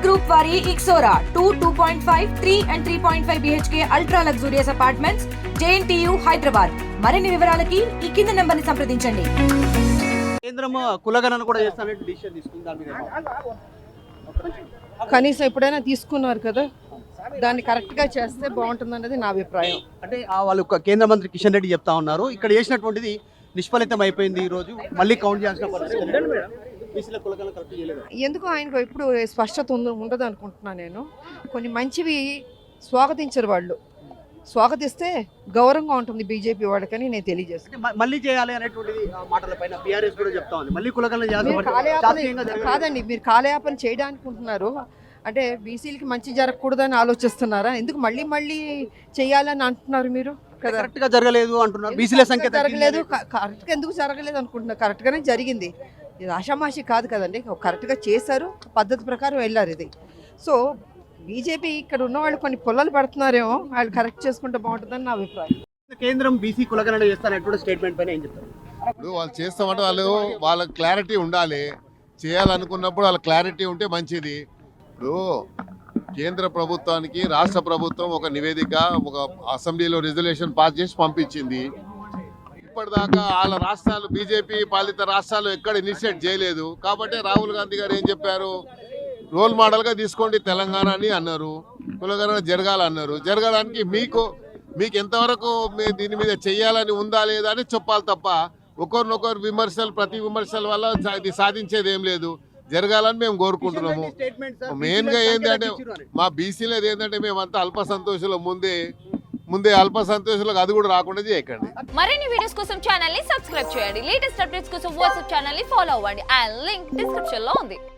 Group వారి ixora 2.5, 3 and 3.5 BHK ultra luxurious apartments JNTU Hyderabad. మరిన్ని వివరాలకి ఈ కింద నెంబర్ ని సంప్రదించండి. కేంద్రం కులగణన కూడా చేస్తానంటే డిసిషన్ తీసుకుంది దాని మీద కనీసం ఎప్పుడైనా తీసుకున్నారు కదా, దాన్ని కరెక్ట్గా చేస్తే బాగుంటుంది అన్నది నా అభిప్రాయం. అంటే వాళ్ళు కేంద్ర మంత్రి కిషన్ రెడ్డి చెప్తా ఉన్నారు, ఇక్కడ చేసినటువంటిది నిష్ఫలితం అయిపోయింది, ఈ రోజు మళ్ళీ కౌంట్ చేయాల్సిన పరిస్థితి. ఎందుకు ఆయనకు ఇప్పుడు స్పష్టత ఉండదు అనుకుంటున్నాను నేను. కొన్ని మంచివి స్వాగతించరు వాళ్ళు, స్వాగతిస్తే గౌరవంగా ఉంటుంది బీజేపీ వాళ్ళకని నేను తెలియజేస్తాను. మళ్ళీ చేయాలి అనేటువంటిది మాటలపైన బీఆర్ఎస్ కూడా చెప్తా ఉంది, మళ్ళీ కులగణన కాదండి, మీరు కాలయాపన చేయడానికి ఉంటున్నారు అంటే బీసీలకి మంచి జరగకూడదని ఆలోచిస్తున్నారా? ఎందుకు మళ్ళీ మళ్ళీ చేయాలని అంటున్నారు మీరు కదా? కరెక్ట్ గా జరగలేదు అంటున్నారు, బీసీల సంఖ్య జరగలేదు, కరెక్ట్గా ఎందుకు జరగలేదు అనుకుంటున్నారు? కరెక్ట్గానే జరిగింది, ఇది ఆషామాషి కాదు కదండి, కరెక్ట్గా చేశారు, పద్ధతి ప్రకారం వెళ్ళారు ఇది. సో బీజేపీ ఇక్కడ ఉన్న వాళ్ళు కొన్ని పొలాలు పడుతున్నారేమో, వాళ్ళు కరెక్ట్ చేసుకుంటే బాగుంటుందని నా అభిప్రాయం. కేంద్రం బీసీ కులగణన చేస్తానంటే స్టేట్మెంట్ పైన ఏం చెప్తారు? ఇప్పుడు వాళ్ళు చేస్తామంటే వాళ్ళ క్లారిటీ ఉండాలి, చేయాలనుకున్నప్పుడు వాళ్ళ క్లారిటీ ఉంటే మంచిది. ఇప్పుడు కేంద్ర ప్రభుత్వానికి రాష్ట్ర ప్రభుత్వం ఒక నివేదిక, ఒక అసెంబ్లీలో రిజల్యూషన్ పాస్ చేసి పంపించింది. ఇప్పటిదాకా వాళ్ళ రాష్ట్రాలు, బీజేపీ పాలిత రాష్ట్రాలు ఎక్కడ ఇనిషియేట్ చేయలేదు. కాబట్టి రాహుల్ గాంధీ గారు ఏం చెప్పారు, రోల్ మోడల్గా తీసుకోండి తెలంగాణ అని అన్నారు, కులగణన జరగాలన్నారు. జరగడానికి మీకు ఎంతవరకు దీని మీద చెయ్యాలని ఉందా లేదా అని చెప్పాలి తప్ప ఒకరినొకరు విమర్శలు, ప్రతి విమర్శల వల్ల ఇది సాధించేది ఏం లేదు. జరగాలని మేము కోరుకుంటున్నాము. మెయిన్గా ఏంటంటే మా బీసీలది ఏంటంటే మేమంతా అల్ప సంతోషంలో ముందే అల్ప సంతోషాలకు అది కూడా రాకుండా చేయకండి. మరిన్ని వీడియోస్ కోసం ఛానల్ ని సబ్స్క్రైబ్ చేయండి. లేటెస్ట్ అప్డేట్స్ కోసం వాట్సాప్ ఛానల్ ని ఫాలో అవ్వండి. ఆ లింక్ డిస్క్రిప్షన్ లో ఉంది.